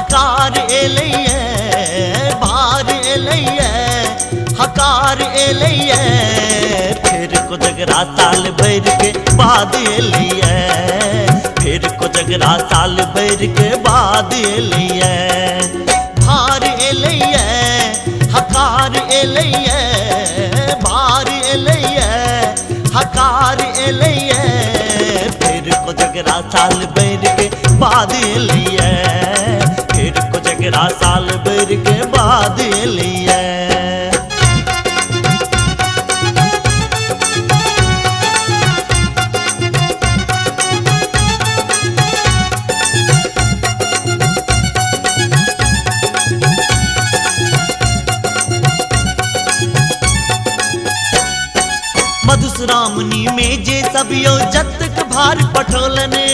हकार एलैये भार एलैये हकार एलैये फिर को जगरा साल भर के बाद एलैये फिर को जगरा साल भर के बाद एलैये भार एलैये हकार एलैये भार एलैये हकार एलैये फिर को जगरा साल भर के बाद एलैये फिर को जगरा साल भर के बाद एलैये। मधुश्रावणी में जे सब यो जतक भार पठोलने